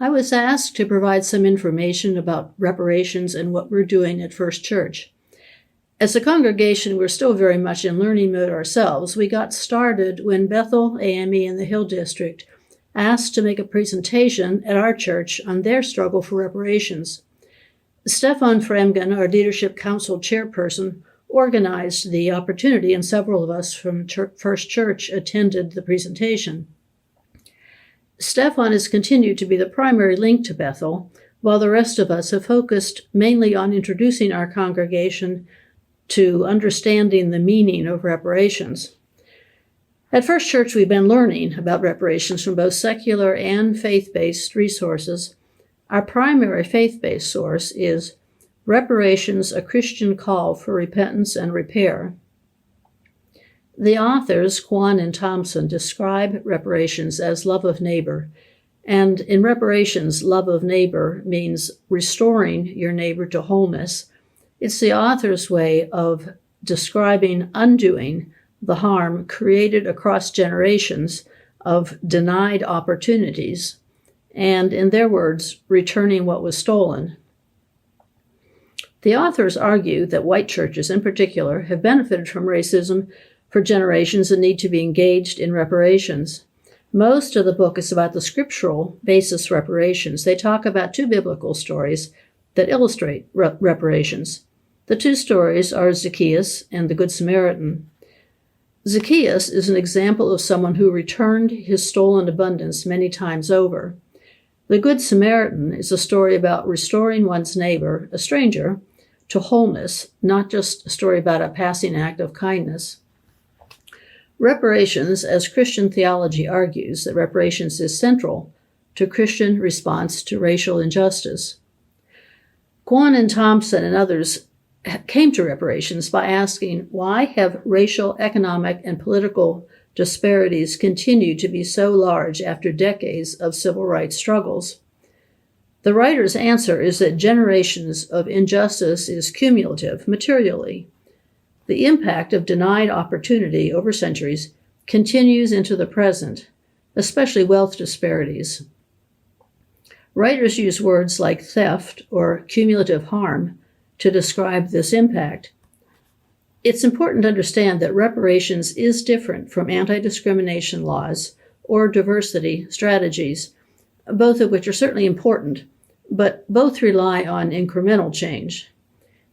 I was asked to provide some information about reparations and what we're doing at First Church. As a congregation, we're still very much in learning mode ourselves. We got started when Bethel AME in the Hill District asked to make a presentation at our church on their struggle for reparations. Stefan Fremgen, our Leadership Council chairperson, organized the opportunity, and several of us from First Church attended the presentation. Stefan has continued to be the primary link to Bethel, while the rest of us have focused mainly on introducing our congregation to understanding the meaning of reparations. At First Church, we've been learning about reparations from both secular and faith-based resources. Our primary faith-based source is Reparations, A Christian Call for Repentance and Repair. The authors, Kwan and Thompson, describe reparations as love of neighbor. And in reparations, love of neighbor means restoring your neighbor to wholeness. It's the author's way of describing undoing the harm created across generations of denied opportunities, and, in their words, returning what was stolen. The authors argue that white churches in particular have benefited from racism for generations and need to be engaged in reparations. Most of the book is about the scriptural basis for reparations. They talk about two biblical stories that illustrate reparations. The two stories are Zacchaeus and the Good Samaritan. Zacchaeus is an example of someone who returned his stolen abundance many times over. The Good Samaritan is a story about restoring one's neighbor, a stranger, to wholeness, not just a story about a passing act of kindness. Reparations, as Christian theology argues that reparations is central to Christian response to racial injustice. Kwan and Thompson and others came to reparations by asking, why have racial, economic, and political disparities continued to be so large after decades of civil rights struggles? The writer's answer is that generations of injustice is cumulative materially. The impact of denied opportunity over centuries continues into the present, especially wealth disparities. Writers use words like theft or cumulative harm to describe this impact. It's important to understand that reparations is different from anti-discrimination laws or diversity strategies, both of which are certainly important, but both rely on incremental change.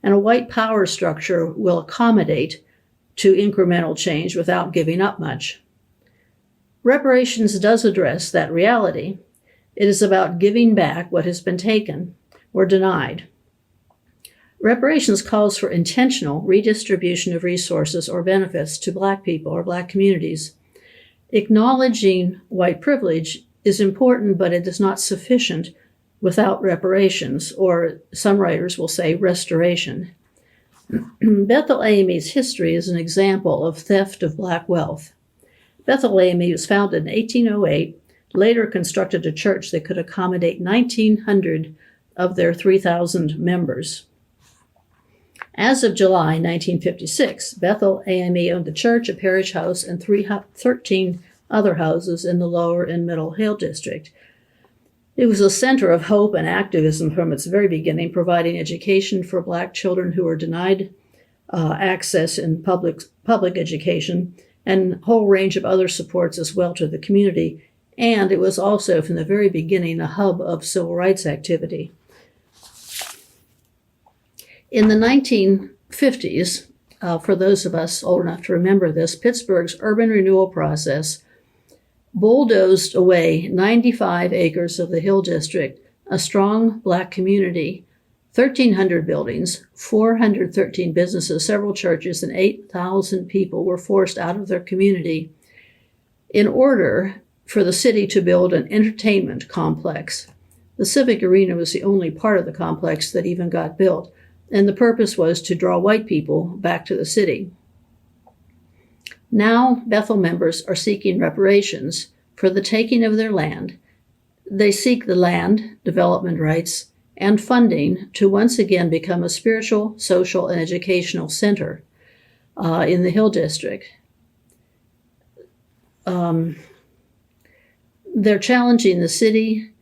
And a white power structure will accommodate to incremental change without giving up much. Reparations does address that reality. It is about giving back what has been taken or denied. Reparations calls for intentional redistribution of resources or benefits to Black people or Black communities. Acknowledging white privilege is important, but it is not sufficient without reparations, or some writers will say restoration. Bethel AME's history is an example of theft of Black wealth. Bethel AME was founded in 1808, later constructed a church that could accommodate 1,900 of their 3,000 members. As of July 1956, Bethel AME owned the church, a parish house, and 13 other houses in the Lower and Middle Hill District. It was a center of hope and activism from its very beginning, providing education for Black children who were denied access in public education, and a whole range of other supports as well to the community. And it was also, from the very beginning, a hub of civil rights activity. In the 1950s, for those of us old enough to remember this, Pittsburgh's urban renewal process bulldozed away 95 acres of the Hill District, a strong Black community, 1,300 buildings, 413 businesses, several churches, and 8,000 people were forced out of their community in order for the city to build an entertainment complex. The Civic Arena was the only part of the complex that even got built, and the purpose was to draw white people back to the city. Now, Bethel members are seeking reparations for the taking of their land. They seek the land, development rights, and funding to once again become a spiritual, social, and educational center in the Hill District. They're challenging the city,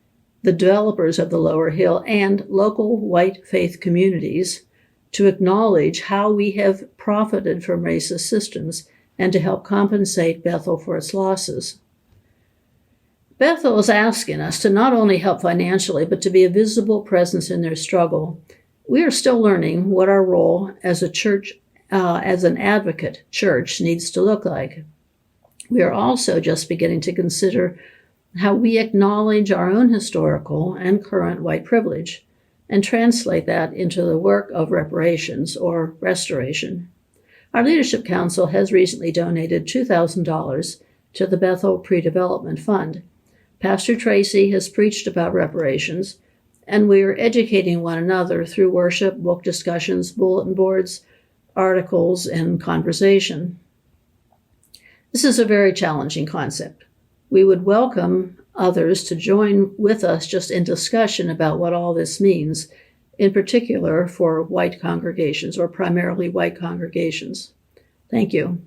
the developers of the Lower Hill, and local white faith communities to acknowledge how we have profited from racist systems and to help compensate Bethel for its losses. Bethel is asking us to not only help financially, but to be a visible presence in their struggle. We are still learning what our role as a church, as an advocate church, needs to look like. We are also just beginning to consider how we acknowledge our own historical and current white privilege and translate that into the work of reparations or restoration. Our Leadership Council has recently donated $2,000 to the Bethel Pre-Development Fund. Pastor Tracy has preached about reparations, and we are educating one another through worship, book discussions, bulletin boards, articles, and conversation. This is a very challenging concept. We would welcome others to join with us just in discussion about what all this means, in particular for white congregations or primarily white congregations. Thank you.